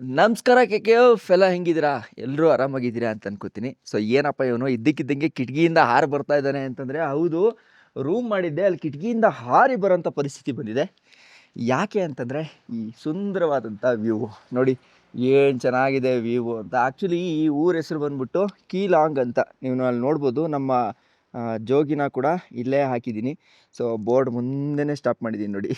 ನಮಸ್ಕಾರ ಕೆ ಎಲ್ಲ ಹೆಂಗಿದ್ದೀರಾ? ಎಲ್ಲರೂ ಆರಾಮಾಗಿದ್ದೀರಾ ಅಂತ ಅನ್ಕೋತೀನಿ. ಸೊ ಏನಪ್ಪ ಇವನು ಇದ್ದಕ್ಕಿದ್ದಂಗೆ ಕಿಟಕಿಯಿಂದ ಹಾರಿ ಬರ್ತಾ ಇದ್ದಾನೆ ಅಂತಂದರೆ, ಹೌದು, ರೂಮ್ ಮಾಡಿದ್ದೆ, ಅಲ್ಲಿ ಕಿಟಕಿಯಿಂದ ಹಾರಿ ಬರೋಂಥ ಪರಿಸ್ಥಿತಿ ಬಂದಿದೆ. ಯಾಕೆ ಅಂತಂದರೆ ಈ ಸುಂದರವಾದಂಥ ವ್ಯೂ ನೋಡಿ, ಏನು ಚೆನ್ನಾಗಿದೆ ವ್ಯೂ ಅಂತ. ಆ್ಯಕ್ಚುಲಿ ಈ ಊರ ಹೆಸರು ಬಂದ್ಬಿಟ್ಟು ಕೀಲಾಂಗ್ ಅಂತ. ನೀವು ಅಲ್ಲಿ ನೋಡ್ಬೋದು, ನಮ್ಮ ಜೋಗಿನ ಕೂಡ ಇಲ್ಲೇ ಹಾಕಿದ್ದೀನಿ. ಸೊ ಬೋರ್ಡ್ ಮುಂದೆನೇ ಸ್ಟಾಪ್ ಮಾಡಿದ್ದೀನಿ ನೋಡಿ.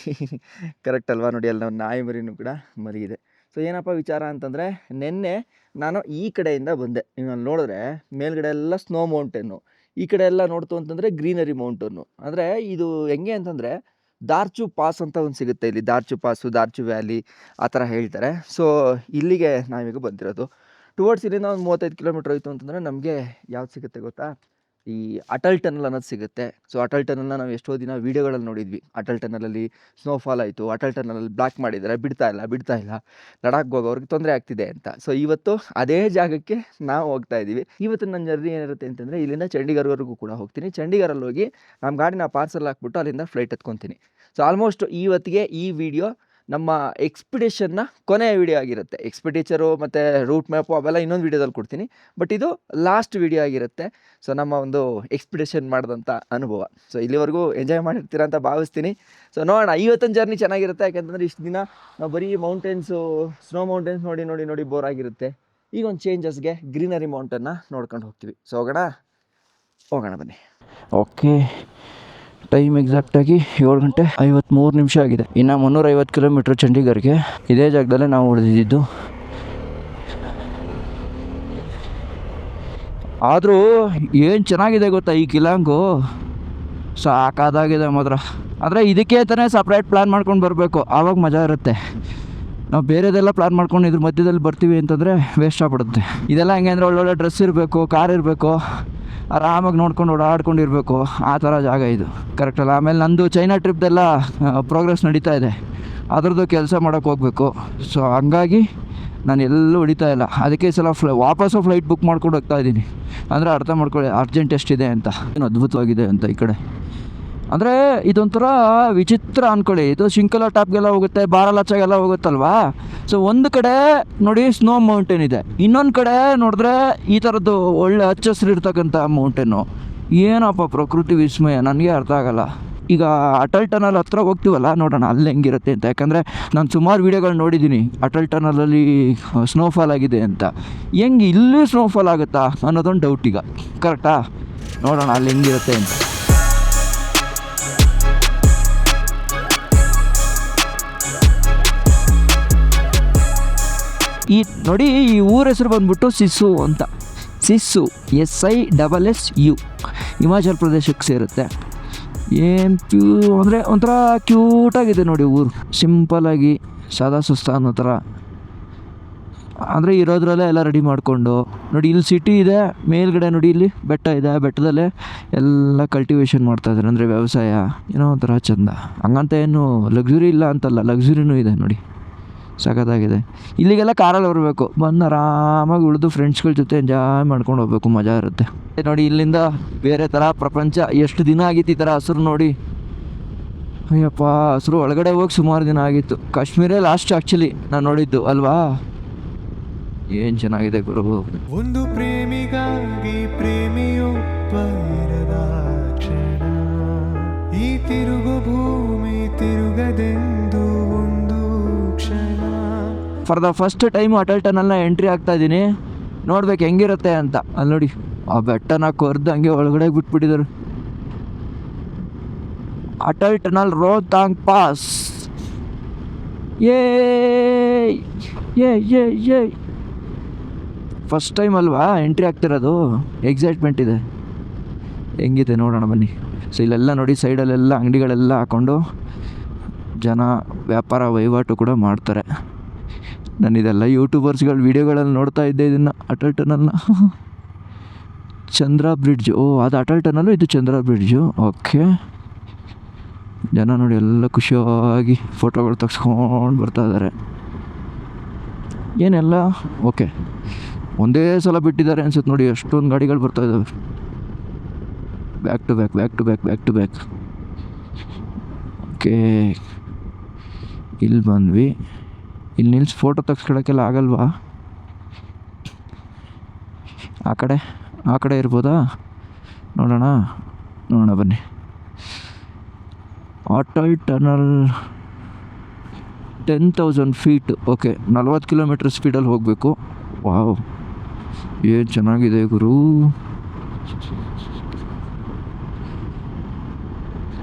ಕರೆಕ್ಟ್ ಅಲ್ವಾ? ನೋಡಿ, ಅಲ್ಲಿ ನಾವು ನಾಯಿ ಮರಿನೂ ಕೂಡ ಮಲಗಿದೆ. ಸೊ ಏನಪ್ಪ ವಿಚಾರ ಅಂತಂದರೆ, ನಿನ್ನೆ ನಾನು ಈ ಕಡೆಯಿಂದ ಬಂದೆ. ನೀವು ಅಲ್ಲಿ ನೋಡಿದ್ರೆ ಮೇಲ್ಗಡೆ ಎಲ್ಲ ಸ್ನೋ ಮೌಂಟೇನು, ಈ ಕಡೆ ಎಲ್ಲ ನೋಡ್ತು ಅಂತಂದರೆ ಗ್ರೀನರಿ ಮೌಂಟೇನು. ಅಂದರೆ ಇದು ಹೆಂಗೆ ಅಂತಂದರೆ, ದಾರ್ಚು ಪಾಸ್ ಅಂತ ಒಂದು ಸಿಗುತ್ತೆ ಇಲ್ಲಿ. ದಾರ್ಚು ಪಾಸು, ದಾರ್ಚು ವ್ಯಾಲಿ ಆ ಥರ ಹೇಳ್ತಾರೆ. ಸೊ ಇಲ್ಲಿಗೆ ನಾವೀಗ ಬಂದಿರೋದು. ಟುವರ್ಡ್ಸ್ ಇಲ್ಲಿಂದ ಒಂದು 35 ಕಿಲೋಮೀಟ್ರ್ ಹೋಯಿತು ಅಂತಂದರೆ ನಮಗೆ ಯಾವ್ದು ಸಿಗುತ್ತೆ ಗೊತ್ತಾ? ಈ ಅಟಲ್ ಟನಲ್ ಅನ್ನೋದು ಸಿಗುತ್ತೆ. ಸೊ ಅಟಲ್ ಟನಲ್ನ ನಾವು ಎಷ್ಟೋ ದಿನ ವೀಡಿಯೋಗಳಲ್ಲಿ ನೋಡಿದ್ವಿ. ಅಟಲ್ ಟನಲಲ್ಲಿ ಸ್ನೋಫಾಲ್ ಆಯಿತು, ಅಟಲ್ ಟನಲಲ್ಲಿ ಬ್ಲಾಕ್ ಮಾಡಿದ್ದಾರೆ, ಬಿಡ್ತಾ ಇಲ್ಲ, ಲಡಾಖ್ಗೆ ಹೋಗೋರಿಗೆ ತೊಂದರೆ ಆಗ್ತಿದೆ ಅಂತ. ಸೊ ಇವತ್ತು ಅದೇ ಜಾಗಕ್ಕೆ ನಾವು ಹೋಗ್ತಾ ಇದ್ದೀವಿ. ಇವತ್ತು ನನ್ನ ಜರ್ನಿ ಏನಿರುತ್ತೆ ಅಂತಂದರೆ, ಇಲ್ಲಿಂದ ಚಂಡೀಗಢವರೆಗೂ ಕೂಡ ಹೋಗ್ತೀನಿ. ಚಂಡೀಗಢಲ್ಲಿ ಹೋಗಿ ನಮ್ಮ ಗಾಡಿನ ಪಾರ್ಸಲ್ ಹಾಕ್ಬಿಟ್ಟು ಅಲ್ಲಿಂದ ಫ್ಲೈಟ್ ಎತ್ಕೊತೀನಿ. ಸೊ ಆಲ್ಮೋಸ್ಟ್ ಇವತ್ತಿಗೆ ಈ ವಿಡಿಯೋ ನಮ್ಮ ಎಕ್ಸ್ಪಿಡಿಷನ್ನ ಕೊನೆಯ ವಿಡಿಯೋ ಆಗಿರುತ್ತೆ. ಎಕ್ಸ್ಪಿಡಿಚರು ಮತ್ತು ರೂಟ್ ಮ್ಯಾಪು ಅವೆಲ್ಲ ಇನ್ನೊಂದು ವೀಡಿಯೋದಲ್ಲಿ ಕೊಡ್ತೀನಿ. ಬಟ್ ಇದು ಲಾಸ್ಟ್ ವಿಡಿಯೋ ಆಗಿರುತ್ತೆ. ಸೊ ನಮ್ಮ ಒಂದು ಎಕ್ಸ್ಪಿಡಿಷನ್ ಮಾಡಿದಂಥ ಅನುಭವ. ಸೊ ಇಲ್ಲಿವರೆಗೂ ಎಂಜಾಯ್ ಮಾಡಿರ್ತೀರ ಅಂತ ಭಾವಿಸ್ತೀನಿ. ಸೊ ನೋಡೋಣ, ಇವತ್ತಿನ ಜರ್ನಿ ಚೆನ್ನಾಗಿರುತ್ತೆ. ಯಾಕೆಂತಂದರೆ ಇಷ್ಟು ದಿನ ನಾವು ಬರೀ ಮೌಂಟೇನ್ಸು, ಸ್ನೋ ಮೌಂಟೇನ್ಸ್ ನೋಡಿ ಬೋರ್ ಆಗಿರುತ್ತೆ. ಈಗ ಒಂದು ಚೇಂಜಸ್ಗೆ ಗ್ರೀನರಿ ಮೌಂಟೇನ್ನ ನೋಡ್ಕೊಂಡು ಹೋಗ್ತೀವಿ. ಸೊ ಹೋಗೋಣ ಬನ್ನಿ. ಓಕೆ, ಟೈಮ್ ಎಕ್ಸಾಕ್ಟಾಗಿ 7:53 ಆಗಿದೆ. ಇನ್ನು 350 ಕಿಲೋಮೀಟ್ರ್ ಚಂಡೀಗಢ್ಗೆ. ಇದೇ ಜಾಗದಲ್ಲೇ ನಾವು ಉಳಿದಿದ್ದು. ಆದರೂ ಏನು ಚೆನ್ನಾಗಿದೆ ಗೊತ್ತಾ ಈ ಕಿಲಾಂಗು, ಸಾಕಾದಾಗಿದೆ ಮಾತ್ರ. ಆದರೆ ಇದಕ್ಕೆ ಅಂತಲೇ ಸಪ್ರೇಟ್ ಪ್ಲ್ಯಾನ್ ಮಾಡ್ಕೊಂಡು ಬರಬೇಕು, ಆವಾಗ ಮಜಾ ಇರುತ್ತೆ. ನಾವು ಬೇರೆದೆಲ್ಲ ಪ್ಲ್ಯಾನ್ ಮಾಡ್ಕೊಂಡು ಇದ್ರ ಮಧ್ಯದಲ್ಲಿ ಬರ್ತೀವಿ ಅಂತಂದರೆ ವೇಸ್ಟ್ ಆಗ್ಬಿಡುತ್ತೆ. ಇದೆಲ್ಲ ಹೆಂಗೆ ಅಂದರೆ, ಒಳ್ಳೊಳ್ಳೆ ಡ್ರೆಸ್ ಇರಬೇಕು, ಕಾರ್ ಇರಬೇಕು, ಆರಾಮಾಗಿ ನೋಡ್ಕೊಂಡು ಓಡಾಡ್ಕೊಂಡಿರಬೇಕು, ಆ ಥರ ಜಾಗ ಇದು. ಕರೆಕ್ಟಲ್ಲ? ಆಮೇಲೆ ನಂದು ಚೈನಾ ಟ್ರಿಪ್ದೆಲ್ಲ ಪ್ರೋಗ್ರೆಸ್ ನಡೀತಾ ಇದೆ, ಅದರದ್ದು ಕೆಲಸ ಮಾಡೋಕ್ಕೆ ಹೋಗಬೇಕು. ಸೊ ಹಂಗಾಗಿ ನಾನು ಎಲ್ಲೂ ಹೊಡಿತಾ ಇಲ್ಲ. ಅದಕ್ಕೆ ಈ ಸಲ ವಾಪಸ್ಸು ಫ್ಲೈಟ್ ಬುಕ್ ಮಾಡ್ಕೊಂಡು ಹೋಗ್ತಾ ಇದ್ದೀನಿ. ಅಂದರೆ ಅರ್ಥ ಮಾಡ್ಕೊಳ್ಳಿ ಅರ್ಜೆಂಟ್ ಎಷ್ಟಿದೆ ಅಂತ, ಏನು ಅದ್ಭುತವಾಗಿದೆ ಅಂತ. ಈ ಕಡೆ ಅಂದರೆ ಇದೊಂಥರ ವಿಚಿತ್ರ ಅಂದ್ಕೊಳ್ಳಿ. ಇದು ಶಿಂಕಲ ಟಾಪ್ಗೆಲ್ಲ ಹೋಗುತ್ತೆ, ಬಾರಲಾಚಾಗೆಲ್ಲ ಹೋಗುತ್ತಲ್ವಾ. ಸೊ ಒಂದು ಕಡೆ ನೋಡಿ ಸ್ನೋ ಮೌಂಟೇನ್ ಇದೆ, ಇನ್ನೊಂದು ಕಡೆ ನೋಡಿದ್ರೆ ಈ ಥರದ್ದು ಒಳ್ಳೆ ಹಚ್ಚ ಹಸಿರು ಇರ್ತಕ್ಕಂಥ ಮೌಂಟೇನು. ಏನಪ್ಪ ಪ್ರಕೃತಿ ವಿಸ್ಮಯ, ನನಗೆ ಅರ್ಥ ಆಗೋಲ್ಲ. ಈಗ ಅಟಲ್ ಟನಲ್ ಹತ್ರ ಹೋಗ್ತೀವಲ್ಲ, ನೋಡೋಣ ಅಲ್ಲಿ ಹೆಂಗಿರುತ್ತೆ ಅಂತ. ಯಾಕಂದರೆ ನಾನು ಸುಮಾರು ವೀಡಿಯೋಗಳು ನೋಡಿದ್ದೀನಿ ಅಟಲ್ ಟನಲಲ್ಲಿ ಸ್ನೋಫಾಲ್ ಆಗಿದೆ ಅಂತ. ಹೆಂಗೆ ಇಲ್ಲಿ ಸ್ನೋಫಾಲ್ ಆಗುತ್ತಾ ಅನ್ನೋದೊಂದು ಡೌಟ್ ಈಗ. ಕರೆಕ್ಟಾ? ನೋಡೋಣ ಅಲ್ಲಿ ಹೆಂಗಿರುತ್ತೆ ಅಂತ. ಈ ನೋಡಿ, ಈ ಊರ ಹೆಸರು ಬಂದ್ಬಿಟ್ಟು ಸಿಸ್ಸು ಅಂತ. ಸಿಸ್ಸು, SISSU, ಹಿಮಾಚಲ್ ಪ್ರದೇಶಕ್ಕೆ ಸೇರುತ್ತೆ. ಏನು ಅಂದರೆ ಒಂಥರ ಕ್ಯೂಟಾಗಿದೆ ನೋಡಿ ಊರು. ಸಿಂಪಲ್ಲಾಗಿ ಸಾದಾ ಸುಸ್ತಾ ಅನ್ನೋ ಥರ. ಅಂದರೆ ಇರೋದ್ರಲ್ಲೇ ಎಲ್ಲ ರೆಡಿ ಮಾಡಿಕೊಂಡು ನೋಡಿ, ಇಲ್ಲಿ ಸಿಟಿ ಇದೆ, ಮೇಲ್ಗಡೆ ನೋಡಿ ಇಲ್ಲಿ ಬೆಟ್ಟ ಇದೆ, ಬೆಟ್ಟದಲ್ಲೇ ಎಲ್ಲ ಕಲ್ಟಿವೇಷನ್ ಮಾಡ್ತಾಯಿದ್ದಾರೆ. ಅಂದರೆ ವ್ಯವಸಾಯ, ಏನೋ ಒಂಥರ ಚೆಂದ. ಹಂಗಂತ ಏನು ಲಕ್ಸುರಿ ಇಲ್ಲ ಅಂತಲ್ಲ, ಲಕ್ಸುರಿನೂ ಇದೆ ನೋಡಿ, ಸಖತ್ತಾಗಿದೆ. ಇಲ್ಲಿಗೆಲ್ಲ ಕಾರಲ್ಲಿ ಬರಬೇಕು, ಬಂದು ಆರಾಮಾಗಿ ಉಳಿದು ಫ್ರೆಂಡ್ಸ್ಗಳ ಜೊತೆ ಎಂಜಾಯ್ ಮಾಡ್ಕೊಂಡು ಹೋಗ್ಬೇಕು, ಮಜಾ ಇರುತ್ತೆ ನೋಡಿ. ಇಲ್ಲಿಂದ ಬೇರೆ ಥರ ಪ್ರಪಂಚ. ಎಷ್ಟು ದಿನ ಆಗಿತ್ತು ಈ ಥರ ಹಸಿರು ನೋಡಿ. ಅಯ್ಯಪ್ಪ, ಹಸಿರು ಒಳಗಡೆ ಹೋಗಿ ಸುಮಾರು ದಿನ ಆಗಿತ್ತು. ಕಾಶ್ಮೀರ ಲಾಸ್ಟ್ ಆ್ಯಕ್ಚುಲಿ ನಾನು ನೋಡಿದ್ದು ಅಲ್ವಾ. ಏನು ಚೆನ್ನಾಗಿದೆ ಗುರು. ಒಂದು ಪ್ರೇಮಿಗಾಗಿ ಪ್ರೇಮಿಯೊಬ್ಬ ಇರದ ಕ್ಷಣ, ಈ ತಿರುಗು ಭೂಮಿ ತಿರುಗದೆಂದು ಒಂದು ಕ್ಷಣ. For the first time Atal ಟನಲ್ನ ಎಂಟ್ರಿ ಆಗ್ತಾ ಇದ್ದೀನಿ. ನೋಡ್ಬೇಕು ಹೆಂಗಿರುತ್ತೆ ಅಂತ. ಅಲ್ಲಿ ನೋಡಿ, ಆ ಬೆಟ್ಟನ ಕೊರ್ದು ಹಂಗೆ ಒಳಗಡೆ ಬಿಟ್ಬಿಟ್ಟಿದ್ದಾರೆ. Atal tunnel Rohtang pass. ಏ ಫಸ್ಟ್ ಟೈಮ್ ಅಲ್ವಾ ಎಂಟ್ರಿ ಆಗ್ತಿರೋದು, ಎಕ್ಸೈಟ್ಮೆಂಟ್ ಇದೆ. ಹೆಂಗಿದೆ ನೋಡೋಣ ಬನ್ನಿ. ಸೊ ಇಲ್ಲೆಲ್ಲ ನೋಡಿ, ಸೈಡಲ್ಲೆಲ್ಲ ಅಂಗಡಿಗಳೆಲ್ಲ ಹಾಕ್ಕೊಂಡು ಜನ ವ್ಯಾಪಾರ ವಹಿವಾಟು ಕೂಡ ಮಾಡ್ತಾರೆ. ನಾನು ಇದೆಲ್ಲ ಯೂಟ್ಯೂಬರ್ಸ್ಗಳ ವೀಡಿಯೋಗಳಲ್ಲಿ ನೋಡ್ತಾ ಇದ್ದೆ ಇದನ್ನು, ಅಟಲ್ ಟನಲ್ನ. ಚಂದ್ರ ಬ್ರಿಡ್ಜು, ಓ ಅದು ಅಟಲ್ ಟನಲ್ಲು, ಇದು ಚಂದ್ರ ಬ್ರಿಡ್ಜು. ಓಕೆ, ಜನ ನೋಡಿ ಎಲ್ಲ ಖುಷಿಯಾಗಿ ಫೋಟೋಗಳು ತೆಗ್ಸ್ಕೊಂಡು ಬರ್ತಾ ಇದ್ದಾರೆ. ಏನೆಲ್ಲ ಓಕೆ, ಒಂದೇ ಸಲ ಬಿಟ್ಟಿದ್ದಾರೆ ಅನ್ಸುತ್ತೆ ನೋಡಿ, ಎಷ್ಟೊಂದು ಗಾಡಿಗಳು ಬರ್ತಾ ಇದ್ದಾವೆ. Back to back. ಓಕೆ, ಇಲ್ಲಿ ಬಂದ್ವಿ. ಇಲ್ಲಿ ನಿಲ್ಸಿ ಫೋಟೋ ತೆಗ್ಸ್ಕೊಳಕ್ಕೆಲ್ಲ ಆಗಲ್ವಾ? ಆ ಕಡೆ ಇರ್ಬೋದಾ? ನೋಡೋಣ ಬನ್ನಿ. Atal tunnel 10,000 feet. Okay, 40 kilometre ಸ್ಪೀಡಲ್ಲಿ ಹೋಗಬೇಕು. ವಾವ್, ಏನು ಚೆನ್ನಾಗಿದೆ ಗುರು.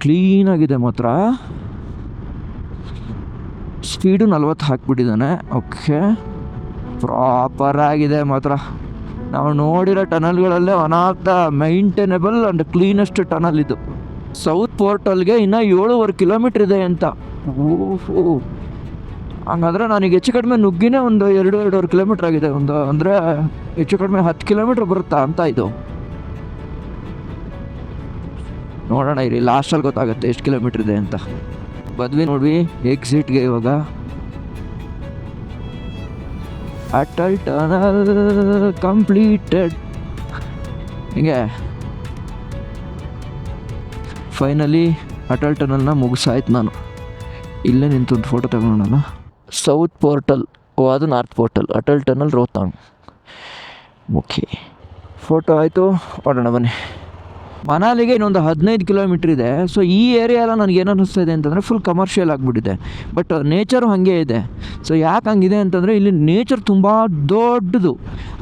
ಕ್ಲೀನಾಗಿದೆ ಮಾತ್ರ. ಸ್ಪೀಡು 40 ಹಾಕ್ಬಿಟ್ಟಿದ್ದಾನೆ. ಓಕೆ, ಪ್ರಾಪರ್ ಆಗಿದೆ ಮಾತ್ರ. ನಾವು ನೋಡಿರೋ ಟನಲ್ಗಳಲ್ಲೇ one of the maintainable and cleanest tunnel ಇದು. ಸೌತ್ ಪೋರ್ಟಲ್ಗೆ ಇನ್ನೂ 7.5 ಕಿಲೋಮೀಟ್ರ್ ಇದೆ ಅಂತ. ಓಹೋ, ಹಂಗಂದ್ರೆ ನನಗೆ ಹೆಚ್ಚು ಕಡಿಮೆ ನುಗ್ಗಿನೇ ಒಂದು 2-2.5 ಕಿಲೋಮೀಟ್ರ್ ಆಗಿದೆ. ಅಂದರೆ ಹೆಚ್ಚು ಕಡಿಮೆ 10 ಕಿಲೋಮೀಟ್ರ್ ಬರುತ್ತಾ ಅಂತ ಇದು. ನೋಡೋಣ ಇರಿ, ಲಾಸ್ಟಲ್ಲಿ ಗೊತ್ತಾಗುತ್ತೆ ಎಷ್ಟು ಕಿಲೋಮೀಟ್ರ್ ಇದೆ ಅಂತ. ಬಂದ್ವಿ ನೋಡ್ವಿ ಎಕ್ಸಿಟ್ಗೆ ಇವಾಗ. Atal tunnel completed. ಹಿಂಗೆ ಫೈನಲಿ ಅಟಲ್ ಟನಲ್ನ ಮುಗಿಸಾಯ್ತು. ನಾನು ಇಲ್ಲೇ ನಿಂತು ಒಂದು ಫೋಟೋ ತಗೊಳ್ಳೋಣ. ಸೌತ್ ಪೋರ್ಟಲ್, ಅದು north portal. Atal tunnel Rohtang. Okay, photo ಆಯಿತು. ಹೊರಡೋಣ ಬನ್ನಿ. ಮನಾಲಿಗೆ ಇನ್ನೊಂದು 15 ಕಿಲೋಮೀಟ್ರ್ ಇದೆ. ಸೊ ಈ ಏರಿಯಾ ಎಲ್ಲ ನನಗೆ ಏನು ಅನ್ನಿಸ್ತಾ ಇದೆ ಅಂತಂದರೆ ಫುಲ್ ಕಮರ್ಷಿಯಲ್ ಆಗಿಬಿಟ್ಟಿದೆ. ಬಟ್ ನೇಚರು ಹಾಗೆ ಇದೆ. ಸೊ ಯಾಕೆ ಹಂಗಿದೆ ಅಂತಂದರೆ ಇಲ್ಲಿ ನೇಚರ್ ತುಂಬ ದೊಡ್ಡದು,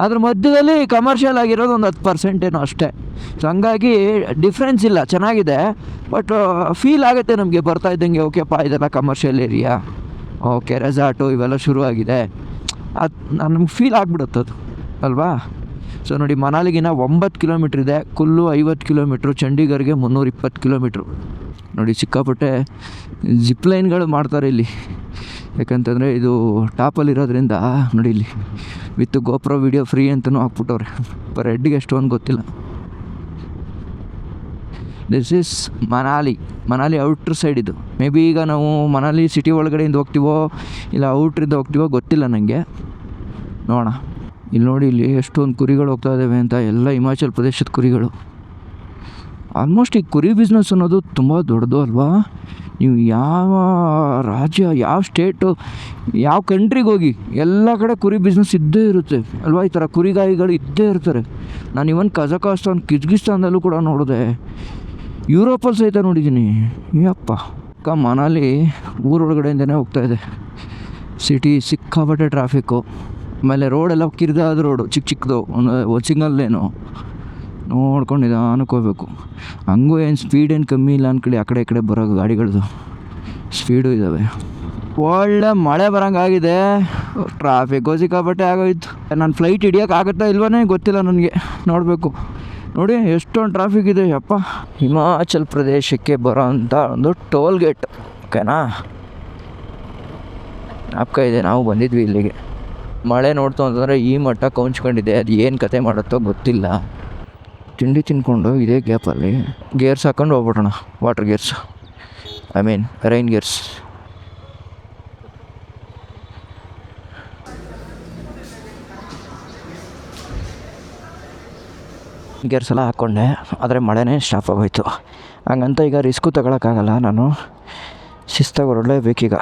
ಅದ್ರ ಮಧ್ಯದಲ್ಲಿ ಕಮರ್ಷಿಯಲ್ ಆಗಿರೋದು ಒಂದು 10% ಏನೋ ಅಷ್ಟೇ. ಸೊ ಹಂಗಾಗಿ ಡಿಫ್ರೆನ್ಸ್ ಇಲ್ಲ, ಚೆನ್ನಾಗಿದೆ. ಬಟ್ ಫೀಲ್ ಆಗುತ್ತೆ ನಮಗೆ ಬರ್ತಾ ಇದ್ದಂಗೆ, ಓಕೆಪ್ಪ ಇದೆಲ್ಲ ಕಮರ್ಷಿಯಲ್ ಏರಿಯಾ, ಓಕೆ ರೆಸಾರ್ಟು ಇವೆಲ್ಲ ಶುರುವಾಗಿದೆ, ಅದು ನಮ್ಗೆ ಫೀಲ್ ಆಗಿಬಿಡುತ್ತೆ ಅದು ಅಲ್ವಾ. ಸೊ ನೋಡಿ, ಮನಾಲಿಗಿನ 9 ಕಿಲೋಮೀಟ್ರ್ ಇದೆ. Kullu 50 kilometre, ಚಂಡೀಗಢಗೆ 320 kilometre. ನೋಡಿ, ಸಿಕ್ಕಾಪಟ್ಟೆ ಜಿಪ್ಲೈನ್ಗಳು ಮಾಡ್ತಾರೆ ಇಲ್ಲಿ. ಯಾಕಂತಂದರೆ ಇದು ಟಾಪಲ್ಲಿರೋದ್ರಿಂದ ನೋಡಿ ಇಲ್ಲಿ ವಿತ್ ಗೋಪ್ರೋ ವಿಡಿಯೋ ಫ್ರೀ ಅಂತಲೂ ಹಾಕ್ಬಿಟ್ಟವ್ರೆ. ಪರ್ ಹೆಡ್ಗೆ ಎಷ್ಟು ಅಂತ ಗೊತ್ತಿಲ್ಲ. ದಿಸ್ ಈಸ್ ಮನಾಲಿ ಔಟ್ರ್ ಸೈಡ್ ಇದು. ಮೇ ಬಿ ಈಗ ನಾವು ಮನಾಲಿ ಸಿಟಿ ಒಳಗಡೆಯಿಂದ ಹೋಗ್ತೀವೋ ಇಲ್ಲ ಔಟ್ರಿಂದ ಹೋಗ್ತೀವೋ ಗೊತ್ತಿಲ್ಲ ನನಗೆ. ನೋಡೋಣ. ಇಲ್ಲಿ ನೋಡಿ, ಇಲ್ಲಿ ಎಷ್ಟೊಂದು ಕುರಿಗಳು ಹೋಗ್ತಾ ಇದ್ದಾವೆ ಅಂತ. ಎಲ್ಲ ಹಿಮಾಚಲ್ ಪ್ರದೇಶದ ಕುರಿಗಳು. ಆಲ್ಮೋಸ್ಟ್ ಈ ಕುರಿ ಬಿಸ್ನೆಸ್ ಅನ್ನೋದು ತುಂಬ ದೊಡ್ಡದು ಅಲ್ವಾ. ನೀವು ಯಾವ ರಾಜ್ಯ, ಯಾವ ಸ್ಟೇಟು, ಯಾವ ಕಂಟ್ರಿಗೆ ಹೋಗಿ ಎಲ್ಲ ಕಡೆ ಕುರಿ ಬಿಸ್ನೆಸ್ ಇದ್ದೇ ಇರುತ್ತೆ ಅಲ್ವಾ. ಈ ಥರ ಕುರಿಗಾಯಿಗಳು ಇದ್ದೇ ಇರ್ತಾರೆ. ನಾನು ಇವನ್ ಕಜಕಸ್ತಾನ್, ಕಿರ್ಗಿಸ್ತಾನದಲ್ಲೂ ಕೂಡ ನೋಡಿದೆ. ಯುರೋಪಲ್ಲಿ ಸಹಿತ ನೋಡಿದ್ದೀನಿ. ಯಪ್ಪ, ಮನಾಲಿ ಊರೊಳಗಡೆಯಿಂದನೇ ಹೋಗ್ತಾ ಇದೆ. ಸಿಟಿ ಸಿಕ್ಕಾಪಟ್ಟೆ ಟ್ರಾಫಿಕ್ಕು. ಆಮೇಲೆ ರೋಡೆಲ್ಲ ಕಿರಿದಾದ ರೋಡು, ಚಿಕ್ಕದು, ಒಂದು ಸಿಂಗಲ್ ಲೇನು ನೋಡ್ಕೊಂಡು ನಿಧಾನಕ್ಕೆ ಹೋಗ್ಬೇಕು. ಹಂಗೂ ಏನು ಸ್ಪೀಡ್ ಏನು ಕಮ್ಮಿ ಇಲ್ಲ ಅಂದ್ಕೊಳ್ಳಿ. ಆ ಕಡೆ ಈ ಕಡೆ ಬರೋ ಗಾಡಿಗಳದ್ದು ಸ್ಪೀಡು ಇದ್ದಾವೆ. ಒಳ್ಳೆ ಮಳೆ ಬರೋಂಗಾಗಿದೆ. ಟ್ರಾಫಿಕ್ಕು ಸಿಕ್ಕಾಪಟ್ಟೆ ಆಗೋಯ್ತು. ನಾನು ಫ್ಲೈಟ್ ಹಿಡಿಯೋಕ್ಕಾಗುತ್ತಾ ಇಲ್ವೇ ಗೊತ್ತಿಲ್ಲ ನನಗೆ, ನೋಡಬೇಕು. ನೋಡಿ ಎಷ್ಟೊಂದು ಟ್ರಾಫಿಕ್ ಇದೆ ಯಪ್ಪ. ಹಿಮಾಚಲ್ ಪ್ರದೇಶಕ್ಕೆ ಬರೋ ಅಂಥ ಒಂದು ಟೋಲ್ ಗೇಟ್. ಓಕೆನಾ, ಜ್ಞಾಪಕ ಇದೆ, ನಾವು ಬಂದಿದ್ವಿ ಇಲ್ಲಿಗೆ. ಮಳೆ ನೋಡ್ತು ಅಂತಂದರೆ ಈ ಮಟ್ಟ ಕೌಂಚ್ಕೊಂಡಿದೆ. ಅದು ಏನು ಕತೆ ಮಾಡುತ್ತೋ ಗೊತ್ತಿಲ್ಲ. ತಿಂಡಿ ತಿನ್ಕೊಂಡು ಇದೇ ಗ್ಯಾಪಲ್ಲಿ ಗೇರ್ಸ್ ಹಾಕ್ಕೊಂಡು ಹೋಗ್ಬಿಡೋಣ. Water gears, I mean rain gears. Gears ಎಲ್ಲ ಹಾಕ್ಕೊಂಡೆ, ಆದರೆ ಮಳೆನೇ ಸ್ಟಾಪ್ ಆಗೋಯ್ತು. ಹಂಗಂತ ಈಗ ರಿಸ್ಕು ತಗೊಳಕ್ಕಾಗಲ್ಲ. ನಾನು ಶಿಸ್ತಾಗಿ ಹೊರಡಲೇಬೇಕೀಗ.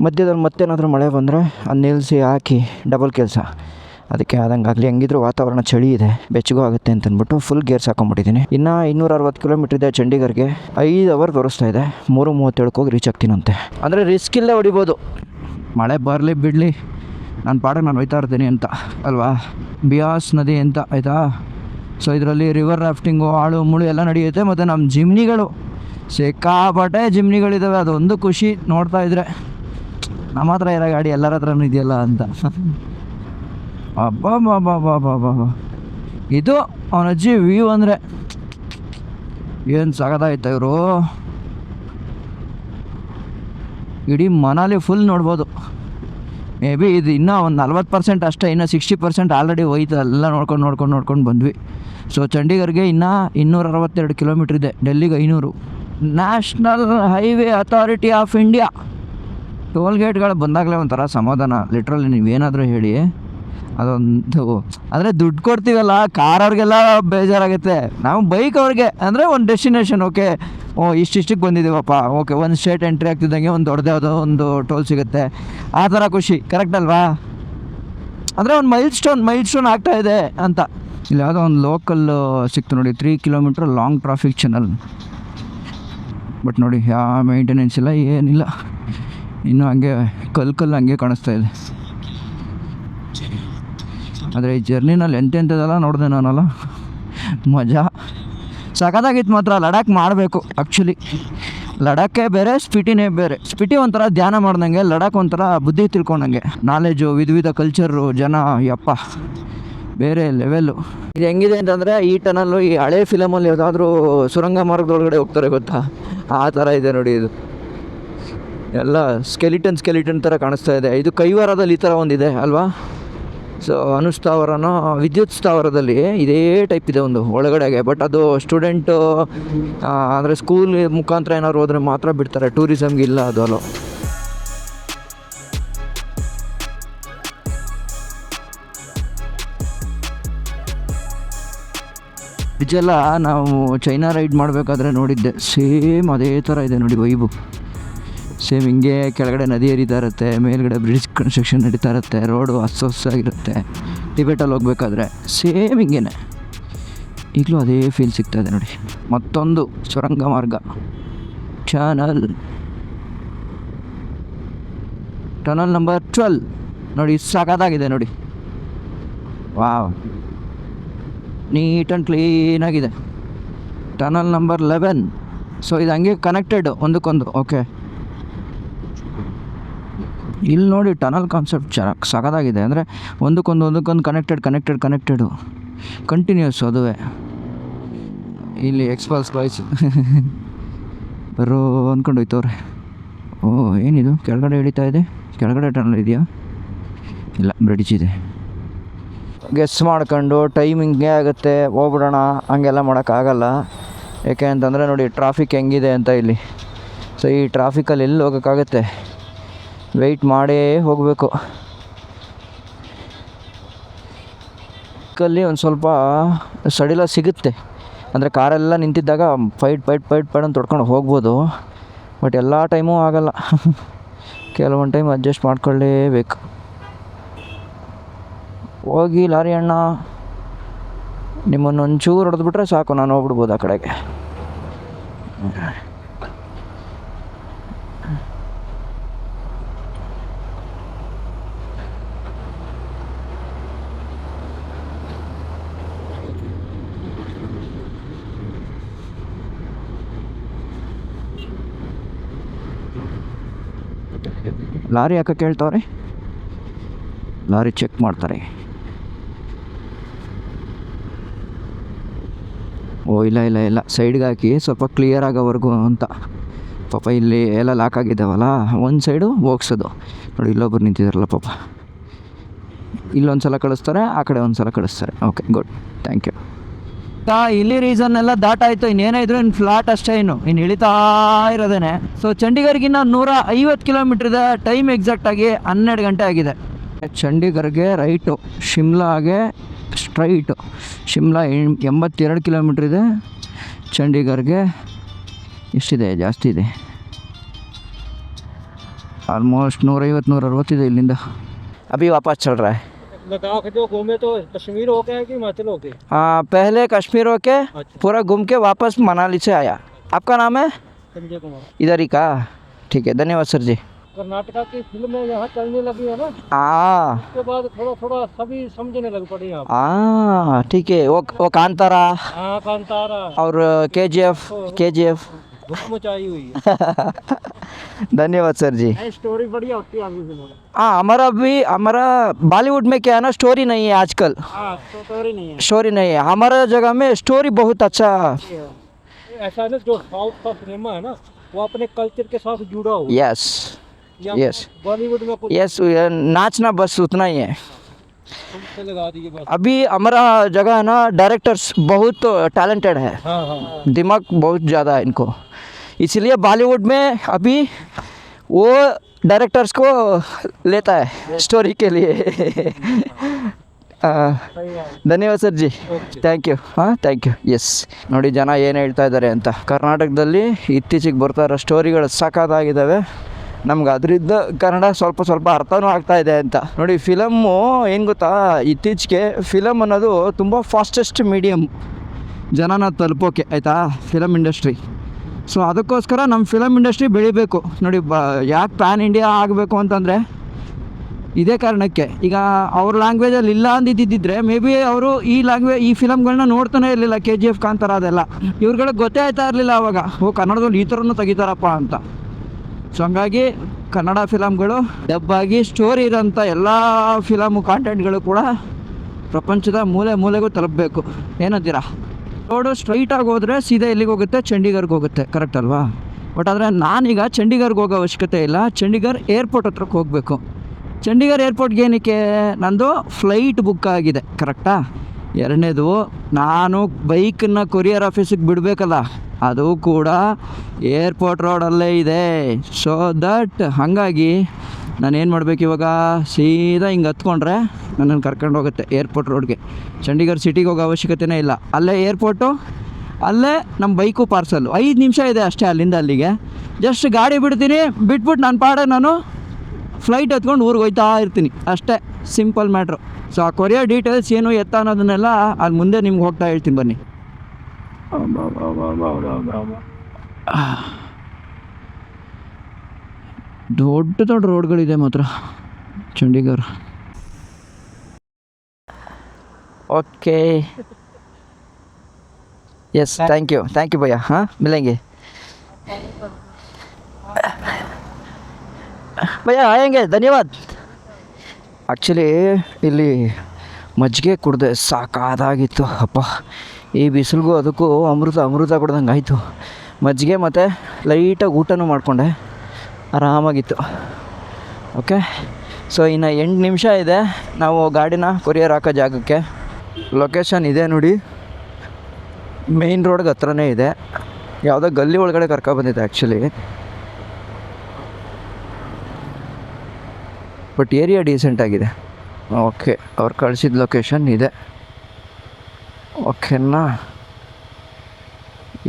ಮಧ್ಯದಲ್ಲಿ ಮತ್ತೇನಾದರೂ ಮಳೆ ಬಂದರೆ ಅದು ನಿಲ್ಲಿಸಿ ಹಾಕಿ ಡಬಲ್ ಕೆಲಸ. ಅದಕ್ಕೆ ಆದಂಗೆ ಆಗಲಿ. ಹೆಂಗಿದ್ರು ವಾತಾವರಣ ಚಳಿ ಇದೆ, ಬೆಚ್ಚಗೂ ಆಗುತ್ತೆ ಅಂತಂದ್ಬಿಟ್ಟು ಫುಲ್ ಗೇರ್ಸ್ ಹಾಕೊಂಡ್ಬಿಟ್ಟಿದ್ದೀನಿ. ಇನ್ನು 260 ಕಿಲೋಮೀಟ್ರ್ ಇದೆ ಚಂಡೀಗಢಗೆ. 5 ಅವರ್ ತೋರಿಸ್ತಾ ಇದೆ. 3:37 ಹೋಗಿ ರೀಚ್ ಆಗ್ತೀನಂತೆ. ಅಂದರೆ ರಿಸ್ಕ್ ಇಲ್ಲೇ ಹೊಡಿಬೋದು. ಮಳೆ ಬರಲಿ ಬಿಡಲಿ, ನಾನು ಪಾಡಕ್ಕೆ ನಾನು ಹೋಯ್ತಾ ಇರ್ತೀನಿ ಅಂತ ಅಲ್ವಾ. ಬಿಯಾಸ್ ನದಿ ಅಂತ ಆಯಿತಾ. ಸೊ ಇದರಲ್ಲಿ ರಿವರ್ ರಾಫ್ಟಿಂಗು, ಆಳು ಮುಳು ಎಲ್ಲ ನಡೆಯುತ್ತೆ. ಮತ್ತು ನಮ್ಮ ಜಿಮ್ನಿಗಳು ಸಿಕ್ಕಾಪಟ್ಟೆ ಜಿಮ್ನಿಗಳಿದ್ದಾವೆ. ಅದೊಂದು ಖುಷಿ ನೋಡ್ತಾ ಇದ್ರೆ. ನಮ್ಮ ಹತ್ರ ಇರೋ ಗಾಡಿ ಎಲ್ಲರ ಹತ್ರನೂ ಇದೆಯಲ್ಲ ಅಂತ. ಅಬ್ಬಾ, ಇದು ಅವನ ಅಜ್ಜಿ ವ್ಯೂ ಅಂದರೆ ಏನು ಸಾಕಾಯ್ತು. ಇವರು ಇಡೀ ಮನಾಲಿ ಫುಲ್ ನೋಡ್ಬೋದು. ಮೇ ಬಿ ಇದು ಇನ್ನೂ ಒಂದು 40% ಅಷ್ಟೇ. ಇನ್ನು 60% ಆಲ್ರೆಡಿ ಹೋಯ್ತು. ಎಲ್ಲ ನೋಡ್ಕೊಂಡು ಬಂದ್ವಿ. ಸೊ ಚಂಡೀಗಢಗೆ ಇನ್ನೂ 262 ಕಿಲೋಮೀಟ್ರ್ ಇದೆ. ಡೆಲ್ಲಿಗೆ 500. National Highway Authority of India. Toll ಗೇಟ್ಗಳು ಬಂದಾಗಲೇ ಒಂಥರ ಸಮಾಧಾನ. ಲಿಟ್ರಲಿ ನೀವೇನಾದರೂ ಹೇಳಿ, ಅದೊಂದು ಅಂದರೆ ದುಡ್ಡು ಕೊಡ್ತೀವಲ್ಲ ಕಾರವ್ರಿಗೆಲ್ಲ ಬೇಜಾರಾಗುತ್ತೆ. ನಾವು ಬೈಕ್ ಅವ್ರಿಗೆ ಅಂದರೆ ಒಂದು ಡೆಸ್ಟಿನೇಷನ್, ಓಕೆ ಇಷ್ಟಿಷ್ಟಕ್ಕೆ ಬಂದಿದ್ದೀವಪ್ಪ, ಓಕೆ ಒಂದು ಸ್ಟೇಟ್ ಎಂಟ್ರಿ ಆಗ್ತಿದ್ದಂಗೆ ಒಂದು ದೊಡ್ಡದೇ ಯಾವುದೋ ಒಂದು ಟೋಲ್ ಸಿಗುತ್ತೆ, ಆ ಥರ ಖುಷಿ. ಕರೆಕ್ಟ್ ಅಲ್ವಾ? ಅಂದರೆ ಒಂದು ಮೈಲ್ ಸ್ಟೋನ್ ಆಗ್ತಾ ಇದೆ ಅಂತ. ಇಲ್ಲಿ ಯಾವುದೋ ಒಂದು ಲೋಕಲ್ ಸಿಕ್ತು ನೋಡಿ, 3 kilometre long traffic channel. But ನೋಡಿ ಯಾವ ಮೇಂಟೆನೆನ್ಸ್ ಇಲ್ಲ, ಏನಿಲ್ಲ, ಇನ್ನೂ ಹಂಗೆ ಕಲ್ಲು ಹಂಗೆ ಕಾಣಿಸ್ತಾ ಇದೆ. ಆದರೆ ಈ ಜರ್ನಿನಲ್ಲಿ ಎಂತೆಂಥದ್ದೆಲ್ಲ ನೋಡಿದೆ ನಾನಲ್ಲ, ಮಜಾ ಸಖತ್ತಾಗಿತ್ತು ಮಾತ್ರ. ಲಡಾಖ್ ಮಾಡಬೇಕು ಆ್ಯಕ್ಚುಲಿ. ಲಡಾಖೇ ಬೇರೆ, ಸ್ಪಿಟಿನೇ ಬೇರೆ. ಸ್ಪಿಟಿ ಒಂಥರ ಧ್ಯಾನ ಮಾಡ್ದಂಗೆ, ಲಡಾಖ್ ಒಂಥರ ಬುದ್ಧಿ ತಿಳ್ಕೊಂಡಂಗೆ, ನಾಲೆಜು, ವಿಧ ಕಲ್ಚರು, ಜನ, ಯಪ್ಪ ಬೇರೆ ಲೆವೆಲ್ಲು. ಇದು ಹೆಂಗಿದೆ ಅಂತಂದರೆ, ಈ ಟನಲ್ಲು ಈ ಹಳೆ ಫಿಲಮಲ್ಲಿ ಯಾವುದಾದ್ರೂ ಸುರಂಗ ಮಾರ್ಗದೊಳಗಡೆ ಹೋಗ್ತಾರೆ ಗೊತ್ತಾ, ಆ ಥರ ಇದೆ ನೋಡಿ. ಇದು ಎಲ್ಲ ಸ್ಕೆಲಿಟನ್ ಥರ ಕಾಣಿಸ್ತಾ ಇದೆ. ಇದು ಕೈವಾರದಲ್ಲಿ ಈ ಥರ ಒಂದಿದೆ ಅಲ್ವಾ? ಸೊ ಅನುಸ್ಥಾವರನೋ ವಿದ್ಯುತ್ ಸ್ಥಾವರದಲ್ಲಿ ಇದೇ ಟೈಪ್ ಇದೆ ಒಂದು ಒಳಗಡೆಗೆ. ಬಟ್ ಅದು ಸ್ಟೂಡೆಂಟು ಅಂದರೆ ಸ್ಕೂಲ್ ಮುಖಾಂತರ ಏನಾದ್ರು ಹೋದರೆ ಮಾತ್ರ ಬಿಡ್ತಾರೆ, ಟೂರಿಸಮ್ಗೆ ಇಲ್ಲ ಅದು ಅಲ್ಲೋ. ಬ್ರಿಡ್ಜೆಲ್ಲ ನಾವು ಚೈನಾ ರೈಡ್ ಮಾಡಬೇಕಾದ್ರೆ ನೋಡಿದ್ದೆ, ಸೇಮ್ ಅದೇ ಥರ ಇದೆ ನೋಡಿ ವೈಬು. ಸೇಮ್ ಹಿಂಗೆ ಕೆಳಗಡೆ ನದಿ ಹರಿತಾ ಇರುತ್ತೆ, ಮೇಲ್ಗಡೆ ಬ್ರಿಡ್ಜ್ ಕನ್ಸ್ಟ್ರಕ್ಷನ್ ನಡೀತಾ ಇರುತ್ತೆ, ರೋಡು ಹಸ್ಸಾಗಿರುತ್ತೆ. ಟಿಬೆಟಲ್ಲಿ ಹೋಗ್ಬೇಕಾದ್ರೆ ಸೇಮ್ ಹಿಂಗೇನೆ, ಈಗಲೂ ಅದೇ ಫೀಲ್ ಸಿಗ್ತಾಯಿದೆ ನೋಡಿ. ಮತ್ತೊಂದು ಸುರಂಗ ಮಾರ್ಗ, ಟನಲ್ ನಂಬರ್ 12 ನೋಡಿ, ಸಖತ್ತಾಗಿದೆ ನೋಡಿ. ವಾವ್, ನೀಟ್ ಆ್ಯಂಡ್ ಕ್ಲೀನಾಗಿದೆ. Tunnel number 11. ಸೊ ಇದು ಹಂಗೆ ಕನೆಕ್ಟೆಡ್ ಒಂದಕ್ಕೊಂದು. ಓಕೆ, ಇಲ್ಲಿ ನೋಡಿ ಟನಲ್ ಕಾನ್ಸೆಪ್ಟ್ ಸಖತ್ತಾಗಿದೆ. ಅಂದರೆ ಒಂದಕ್ಕೊಂದು ಕನೆಕ್ಟೆಡು ಕಂಟಿನ್ಯೂಸ್. ಅದುವೇ ಇಲ್ಲಿ ಎಕ್ಸ್ಪಲ್ಸ್ ಬಾಯ್ಸ್ ಬರೋ ಅಂದ್ಕೊಂಡು ಹೋಯ್ತವ್ರೆ. ಏನಿದು ಕೆಳಗಡೆ ಇಳಿತಾ ಇದೆ? ಕೆಳಗಡೆ ಟನಲ್ ಇದೆಯಾ? ಇಲ್ಲ, ಬ್ರಿಡ್ಜ್ ಇದೆ. ಗೆಸ್ ಮಾಡ್ಕೊಂಡು ಟೈಮಿಂಗ್ಗೆ ಆಗುತ್ತೆ ಹೋಗ್ಬಿಡೋಣ, ಹಂಗೆಲ್ಲ ಮಾಡೋಕ್ಕಾಗಲ್ಲ. ಯಾಕೆ ಅಂತಂದರೆ ನೋಡಿ ಟ್ರಾಫಿಕ್ ಹೆಂಗಿದೆ ಅಂತ ಇಲ್ಲಿ. ಸೊ ಈ ಟ್ರಾಫಿಕಲ್ಲಿ ಎಲ್ಲಿ ಹೋಗೋಕ್ಕಾಗುತ್ತೆ, ವೆಯ್ಟ್ ಮಾಡೇ ಹೋಗಬೇಕು. ಕಲ್ಲಿ ಒಂದು ಸ್ವಲ್ಪ ಸಡಿಲ ಸಿಗುತ್ತೆ, ಅಂದರೆ ಕಾರೆಲ್ಲ ನಿಂತಿದ್ದಾಗ ಫೈಟ್ ಅಂತ ತೊಡ್ಕೊಂಡು ಹೋಗ್ಬೋದು. ಬಟ್ ಎಲ್ಲ ಟೈಮೂ ಆಗಲ್ಲ, ಕೆಲವೊಂದು ಟೈಮ್ ಅಡ್ಜಸ್ಟ್ ಮಾಡ್ಕೊಳ್ಳೇಬೇಕು. ಹೋಗಿ ಲಾರಿ ಅಣ್ಣ, ನಿಮ್ಮನ್ನು ಒಂಚೂರು ಹೊಡೆದ್ಬಿಟ್ರೆ ಸಾಕು, ನಾನು ಹೋಗ್ಬಿಡ್ಬೋದು ಆ ಕಡೆಗೆ. ಲಾರಿ ಯಾಕೆ ಕೇಳ್ತವ್ರೆ? ಲಾರಿ ಚೆಕ್ ಮಾಡ್ತಾರೆ. ಇಲ್ಲ ಸೈಡ್ಗೆ ಹಾಕಿ ಸ್ವಲ್ಪ ಕ್ಲಿಯರ್ ಆಗೋವರೆಗೂ ಅಂತ. ಪಾಪ ಇಲ್ಲಿ ಎಲ್ಲ ಲಾಕ್ ಆಗಿದ್ದಾವಲ್ಲ, ಒಂದು ಸೈಡು ಹೋಗ್ಸೋದು ನೋಡಿ. ಇಲ್ಲೊಬ್ರು ನಿಂತಿದ್ದಾರಲ್ಲ ಪಾಪ, ಇಲ್ಲೊಂದು ಸಲ ಕಳಿಸ್ತಾರೆ, ಆ ಕಡೆ ಒಂದು ಸಲ ಕಳಿಸ್ತಾರೆ. Okay, good, thank you. ಇಲ್ಲಿ ರೀಸನ್ ಎಲ್ಲ ದಾಟಾಯಿತು, ಇನ್ನೇನಾಯಿದ್ರು ಇನ್ನು ಫ್ಲಾಟ್ ಅಷ್ಟೇ, ಇನ್ನು ಇಳಿತಾ ಇರೋದೇನೆ. ಸೊ ಚಂಡೀಗಢ್ಗಿನ್ನ 150 ಕಿಲೋಮೀಟ್ರ್ ಇದೆ. ಟೈಮ್ ಎಕ್ಸಾಕ್ಟಾಗಿ 12 ಗಂಟೆ ಆಗಿದೆ. ಚಂಡೀಗಢ್ಗೆ ರೈಟು, ಶಿಮ್ಲಾಗೆ ಸ್ಟ್ರೈಟು. ಶಿಮ್ಲಾ 82 ಕಿಲೋಮೀಟ್ರ್ ಇದೆ, ಚಂಡೀಗಢ್ಗೆ ಎಷ್ಟಿದೆ? ಜಾಸ್ತಿ ಇದೆ, ಆಲ್ಮೋಸ್ಟ್ 150-160 ಇದೆ ಇಲ್ಲಿಂದ. ಅಭಿ ವಾಪಸ್ ಚಲ್ रहा है। लद्दाख जो घूमे तो कश्मीर होके कि हिमाचल होके? हाँ, पहले कश्मीर होके पूरा घूम के वापस मनाली से आया। आपका नाम है? संजय कुमार। इधर ही का? ठीक है, धन्यवाद सर जी। कर्नाटका की फिल्में यहाँ चलने लगी है ना, उसके बाद थोड़ा सभी समझने लग पड़े यहाँ। हाँ ठीक है, वो कांतारा। हाँ, कांतारा और KGF धूम मचाई हुई है। धन्यवाद सर जी। स्टोरी बढ़िया होती है अभी फिल्मों में। हाँ, हमारा बॉलीवुड में क्या है ना, स्टोरी नहीं है आजकल। हाँ, स्टोरी नहीं है, स्टोरी नहीं है। हमारा जगह में स्टोरी बहुत अच्छा। ऐसा है ना, जो साउथ का सिनेमा है ना, वो अपने कल्चर के साथ जुड़ा हुआ। यस बॉलीवुड में कुछ यस, नाचना बस उतना ही है। लगा दिए बस। अभी हमारा जगह है ना, डायरेक्टर्स बहुत टैलेंटेड है। हाँ, दिमाग बहुत ज़्यादा है इनको, इसलिए बॉलीवुड में अभी वो डायरेक्टर्स को लेता है स्टोरी के लिए सही है ಧನ್ಯವಾದ ಸರ್ ಜಿ ಥ್ಯಾಂಕ್ ಯು ಹಾಂ ಥ್ಯಾಂಕ್ ಯು ಎಸ್ ನೋಡಿ ಜನ ಏನು ಹೇಳ್ತಾ ಇದ್ದಾರೆ ಅಂತ. ಕರ್ನಾಟಕದಲ್ಲಿ ಇತ್ತೀಚೆಗೆ ಬರ್ತಾ ಇರೋ ಸ್ಟೋರಿಗಳು ಸಾಕಾಗಿದ್ದಾವೆ, ನಮ್ಗೆ ಅದರಿಂದ ಕನ್ನಡ ಸ್ವಲ್ಪ ಸ್ವಲ್ಪ ಅರ್ಥನೂ ಆಗ್ತಾ ಇದೆ ಅಂತ. ನೋಡಿ ಫಿಲಮ್ಮು ಏನು ಗೊತ್ತಾ, ಇತ್ತೀಚೆಗೆ ಫಿಲಮ್ ಅನ್ನೋದು ತುಂಬ ಫಾಸ್ಟೆಸ್ಟ್ ಮೀಡಿಯಮ್ ಜನನ ತಲುಪೋಕೆ, ಆಯಿತಾ, ಫಿಲಮ್ ಇಂಡಸ್ಟ್ರಿ. ಸೊ ಅದಕ್ಕೋಸ್ಕರ ನಮ್ಮ ಫಿಲಮ್ ಇಂಡಸ್ಟ್ರಿ ಬೆಳಿಬೇಕು ನೋಡಿ. ಯಾಕೆ ಪ್ಯಾನ್ ಇಂಡಿಯಾ ಆಗಬೇಕು ಅಂತಂದರೆ ಇದೇ ಕಾರಣಕ್ಕೆ. ಈಗ ಅವ್ರ ಲ್ಯಾಂಗ್ವೇಜಲ್ಲಿ ಇಲ್ಲ ಅಂದಿದ್ದಿದ್ರೆ ಮೇ ಬಿ ಅವರು ಈ ಫಿಲಮ್ಗಳನ್ನ ನೋಡ್ತಾನೆ ಇರಲಿಲ್ಲ. KGF, ಕಾಂತಾರ ಅದೆಲ್ಲ ಇವ್ರುಗಳಿಗೆ ಗೊತ್ತೇ ಆಯ್ತಾ ಇರಲಿಲ್ಲ ಅವಾಗ, ಕನ್ನಡದಲ್ಲಿ ಈ ಥರನೂ ತೆಗಿತಾರಪ್ಪ ಅಂತ. ಸೊ ಹಂಗಾಗಿ ಕನ್ನಡ ಫಿಲಮ್ಗಳು ಡಬ್ಬಾಗಿ ಸ್ಟೋರಿ ಇರೋಂಥ ಎಲ್ಲ ಫಿಲಮು ಕಾಂಟೆಂಟ್ಗಳು ಕೂಡ ಪ್ರಪಂಚದ ಮೂಲೆ ಮೂಲೆಗೂ ತಲುಪಬೇಕು. ಏನಂತೀರಾ? ರೋಡು ಸ್ಟ್ರೈಟಾಗಿ ಹೋದರೆ ಸೀದಾ ಎಲ್ಲಿಗೆ ಹೋಗುತ್ತೆ? ಚಂಡೀಗರ್ಗೆ ಹೋಗುತ್ತೆ, ಕರೆಕ್ಟ್ ಅಲ್ವಾ? ಬಟ್ ಆದರೆ ನಾನೀಗ ಚಂಡೀಗರ್ಗೆ ಹೋಗೋ ಅವಶ್ಯಕತೆ ಇಲ್ಲ, ಚಂಡೀಗರ್ ಏರ್ಪೋರ್ಟ್ ಹತ್ರಕ್ಕೆ ಹೋಗಬೇಕು. ಚಂಡೀಗರ್ ಏರ್ಪೋರ್ಟ್ಗೆ ಏನಕ್ಕೆ? ನಂದು ಫ್ಲೈಟ್ ಬುಕ್ ಆಗಿದೆ, ಕರೆಕ್ಟಾ? ಎರಡನೇದು, ನಾನು ಬೈಕನ್ನು ಕೊರಿಯರ್ ಆಫೀಸಿಗೆ ಬಿಡಬೇಕಲ್ಲ, ಅದು ಕೂಡ ಏರ್ಪೋರ್ಟ್ ರೋಡಲ್ಲೇ ಇದೆ. ಸೊ ದಟ್ ಹಾಗಾಗಿ ನಾನೇನು ಮಾಡಬೇಕು ಇವಾಗ? ಸೀದಾ ಹಿಂಗೆ ಹತ್ಕೊಂಡ್ರೆ ನನ್ನನ್ನು ಕರ್ಕೊಂಡು ಹೋಗುತ್ತೆ ಏರ್ಪೋರ್ಟ್ ರೋಡ್ಗೆ. ಚಂಡೀಗರ್ ಸಿಟಿಗೆ ಹೋಗೋ ಅವಶ್ಯಕತೆಯೇ ಇಲ್ಲ, ಅಲ್ಲೇ ಏರ್ಪೋರ್ಟು, ಅಲ್ಲೇ ನಮ್ಮ ಬೈಕು ಪಾರ್ಸಲ್ಲು. 5 ನಿಮಿಷ ಇದೆ ಅಷ್ಟೇ ಅಲ್ಲಿಂದ ಅಲ್ಲಿಗೆ. ಜಸ್ಟ್ ಗಾಡಿ ಬಿಡ್ತೀನಿ, ಬಿಟ್ಬಿಟ್ಟು ನಾನು ಪಾಡೆ ನಾನು ಫ್ಲೈಟ್ ಹತ್ಕೊಂಡು ಊರಿಗೆ ಹೋಗ್ತಾ ಇರ್ತೀನಿ, ಅಷ್ಟೇ, ಸಿಂಪಲ್ ಮ್ಯಾಟ್ರು. ಸೊ ಆ ಕೊರಿಯರ್ ಡೀಟೇಲ್ಸ್ ಏನು ಎತ್ತ ಅನ್ನೋದನ್ನೆಲ್ಲ ಅಲ್ಲಿ ಮುಂದೆ ನಿಮ್ಗೆ ಹೋಗ್ತಾ ಹೇಳ್ತೀನಿ ಬನ್ನಿ. ದೊಡ್ಡ ದೊಡ್ಡ ರೋಡ್ಗಳಿದೆ ಮಾತ್ರ Chandigarh. Okay, yes, thank you ಭಯ್ಯ. ಹಾಂ, मिलेंगे ಭಯ್ಯ, ಆಯಂಗೆ, ಧನ್ಯವಾದ. ಆ್ಯಕ್ಚುಲಿ ಇಲ್ಲಿ ಮಜ್ಜಿಗೆ ಕುಡ್ದೆ ಸಾಕಾದಾಗಿತ್ತು ಅಪ್ಪ. ಈ ಬಿಸಿಲಿಗೂ ಅದಕ್ಕೂ ಅಮೃತ ಕುಡ್ದಂಗೆ ಆಯಿತು. ಮಜ್ಜಿಗೆ ಮತ್ತು ಲೈಟಾಗಿ ಊಟನೂ ಮಾಡಿಕೊಂಡೆ, ಆರಾಮಾಗಿತ್ತು. ಓಕೆ, ಸೊ ಇನ್ನು 8 ನಿಮಿಷ ಇದೆ ನಾವು ಗಾಡಿನ ಕೊರಿಯರ್ ಹಾಕೋ ಜಾಗಕ್ಕೆ. ಲೊಕೇಶನ್ ಇದೆ ನೋಡಿ, ಮೇಯ್ನ್ ರೋಡ್ಗೆ ಹತ್ರನೇ ಇದೆ. ಯಾವುದೋ ಗಲ್ಲಿ ಒಳಗಡೆ ಕರ್ಕೊಬಂದಿದೆ ಆ್ಯಕ್ಚುಲಿ, ಬಟ್ ಏರಿಯಾ ಡೀಸೆಂಟಾಗಿದೆ. ಓಕೆ, ಅವ್ರು ಕಳಿಸಿದ ಲೊಕೇಶನ್ ಇದೆ. ಓಕೆನಾ?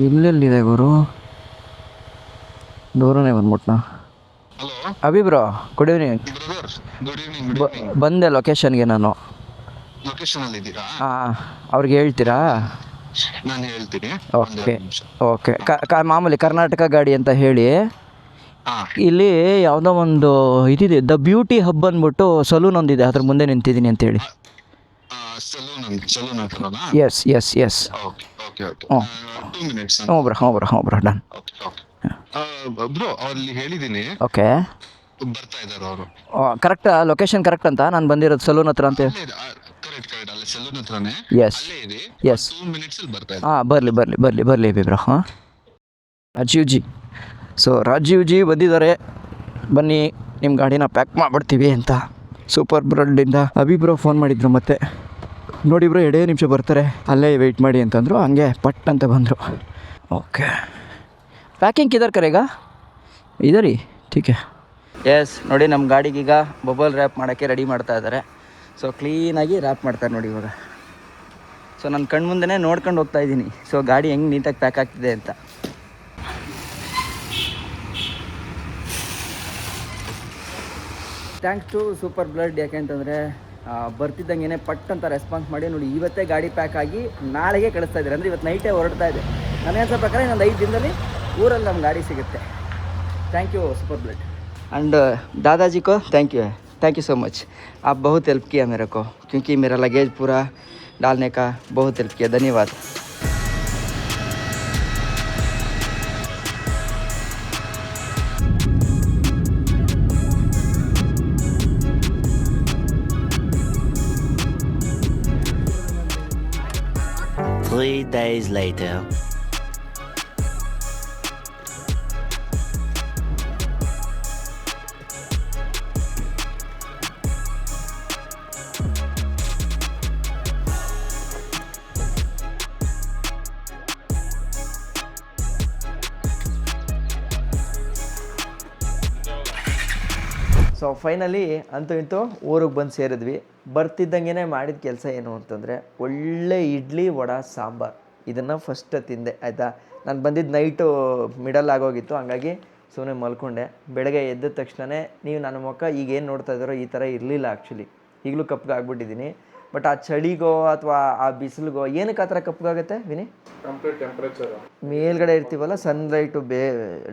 ಇಲ್ಲೆಲ್ಲಿದೆ ಗುರು? ದೂರನೇ ಬಂದ್ಬಿಟ್ನಾ? Abhi bro, good evening. ಬಂದೆ ಲೊಕೇಶನ್ಗೆ ನಾನು. ಹಾಂ, ಅವ್ರಿಗೆ ಹೇಳ್ತೀರಾ? ನಾನು ಹೇಳ್ತೀನಿ. ಓಕೆ, ಮಾಮೂಲಿ ಕರ್ನಾಟಕ ಗಾಡಿ ಅಂತ ಹೇಳಿ. ಇಲ್ಲಿ ಯಾವುದೋ ಒಂದು ಇದಿದೆ, ದ ಬ್ಯೂಟಿ ಹಬ್ ಅಂದ್ಬಿಟ್ಟು ಸಲೂನ್ ಒಂದಿದೆ, ಅದ್ರ ಮುಂದೆ ನಿಂತಿದ್ದೀನಿ ಅಂತೇಳಿ. Yes yes yes. ಹ್ಞೂ ಬ್ರೋ ಡನ್. ಬ್ರೋ ಅಲ್ಲಿ ಹೇಳಿದ್ದೀನಿ. ಓಕೆ, ಬರ್ತಾ ಇದ್ದಾರೆ ಅವರು. ಕರೆಕ್ಟ್ ಲೊಕೇಶನ್ ಕರೆಕ್ಟ್ ಅಂತ ನಾನು ಬಂದಿರೋದು ಸಲೂನ್ ಹತ್ರ ಅಂತ ಹೇಳಿ. ಕರೆಕ್ಟ್ ಅಲ್ಲಿ ಸಲೂನ್ ಹತ್ರನೇ. S S. 2 minutes ಅಲ್ಲಿ ಬರ್ತಾ ಇದ್ದಾರೆ. ಹಾಂ, ಬರಲಿ ಬ್ರೋ. ಹಾಂ, ರಾಜೀವ್ ಜಿ. ಸೊ ರಾಜೀವ್ ಜಿ ಬಂದಿದ್ದಾರೆ, ಬನ್ನಿ ನಿಮ್ಮ ಗಾಡಿನ ಪ್ಯಾಕ್ ಮಾಡಿಬಿಡ್ತೀವಿ ಅಂತ ಸೂಪರ್ ಬ್ರಡ್ಡಿಂದ ಅಭಿ ಬ್ರೋ ಫೋನ್ ಮಾಡಿದ್ರು. ಮತ್ತೆ ನೋಡಿ ಬ್ರೋ 2 ನಿಮಿಷ ಬರ್ತಾರೆ, ಅಲ್ಲೇ ವೆಯ್ಟ್ ಮಾಡಿ ಅಂತಂದರು. ಹಂಗೆ ಪಟ್ ಅಂತ ಬಂದರು. Okay, packing ಕಿದರ್ ಕರೆಗಾ? ಇದರಿ ಟೀಕೆ. ಎಸ್, ನೋಡಿ ನಮ್ಮ ಗಾಡಿಗೀಗ ಬಬಲ್ ರ್ಯಾಪ್ ಮಾಡೋಕ್ಕೆ ರೆಡಿ ಮಾಡ್ತಾ ಇದ್ದಾರೆ. ಸೊ ಕ್ಲೀನಾಗಿ ರ್ಯಾಪ್ ಮಾಡ್ತಾರೆ ನೋಡಿ ಇವಾಗ. ಸೊ ನನ್ನ ಕಣ್ಮುಂದೆ ನೋಡ್ಕೊಂಡು ಹೋಗ್ತಾ ಇದ್ದೀನಿ, ಸೊ ಗಾಡಿ ಹೆಂಗೆ ನೀಟಾಗಿ ಪ್ಯಾಕ್ ಆಗ್ತಿದೆ ಅಂತ. Thanks to super blood. ಯಾಕೆಂತಂದರೆ ಬರ್ತಿದ್ದಂಗೆ ಪಟ್ ಅಂತ ರೆಸ್ಪಾನ್ಸ್ ಮಾಡಿ ನೋಡಿ, ಇವತ್ತೇ ಗಾಡಿ ಪ್ಯಾಕ್ ಆಗಿ ನಾಳೆಗೆ ಕಳಿಸ್ತಾ ಇದ್ದಾರೆ. ಅಂದರೆ ಇವತ್ತು ನೈಟೇ ಹೊರಡ್ತಾ ಇದೆ. ನನಗೆ ಅನ್ಸೋ ಪ್ರಕಾರ ಇನ್ನೊಂದು 5 ದಿನದಲ್ಲಿ ಊರಲ್ಲಿ ನಮ್ಮ ಗಾಡಿ ಸಿಗುತ್ತೆ. Thank you super blood and दादाजी को थैंक यू सो मच. आप बहुत हेल्प किया मेरे को, क्योंकि मेरा लगेज पूरा डालने का बहुत हेल्प किया. धन्यवाद. Three days later. So finally ಅಂತೂ ಇಂತೂ ಊರಿಗೆ ಬಂದು ಸೇರಿದ್ವಿ. ಬರ್ತಿದ್ದಂಗೆ ಮಾಡಿದ ಕೆಲಸ ಏನು ಅಂತಂದರೆ ಒಳ್ಳೆ ಇಡ್ಲಿ ವಡೆ ಸಾಂಬಾರು ಇದನ್ನು ಫಸ್ಟ್ ತಿಂದೆ ಆಯಿತಾ. ನಾನು ಬಂದಿದ್ದು ನೈಟು ಮಿಡಲ್ ಆಗೋಗಿತ್ತು, ಹಂಗಾಗಿ ಸುಮ್ಮನೆ ಮಲ್ಕೊಂಡೆ. ಬೆಳಗ್ಗೆ ಎದ್ದ ತಕ್ಷಣವೇ ನೀವು ನನ್ನ ಮುಖ ಈಗ ಏನು ನೋಡ್ತಾ ಇದ್ದಾರೋ ಈ ಥರ ಇರಲಿಲ್ಲ ಆ್ಯಕ್ಚುಲಿ. ಈಗಲೂ ಕಪ್ಪಗೆ ಆಗ್ಬಿಟ್ಟಿದ್ದೀನಿ. ಬಟ್ ಆ ಚಳಿಗೋ ಅಥವಾ ಆ ಬಿಸಿಲಿಗೋ ಏನಕ್ಕೆ ಆ ಥರ ಕಪ್ಪಗಾಗುತ್ತೆ ವಿನಿ? ಟೆಂಪ್ರೇಚರ್ ಮೇಲ್ಗಡೆ ಇರ್ತೀವಲ್ಲ, ಸನ್ಲೈಟು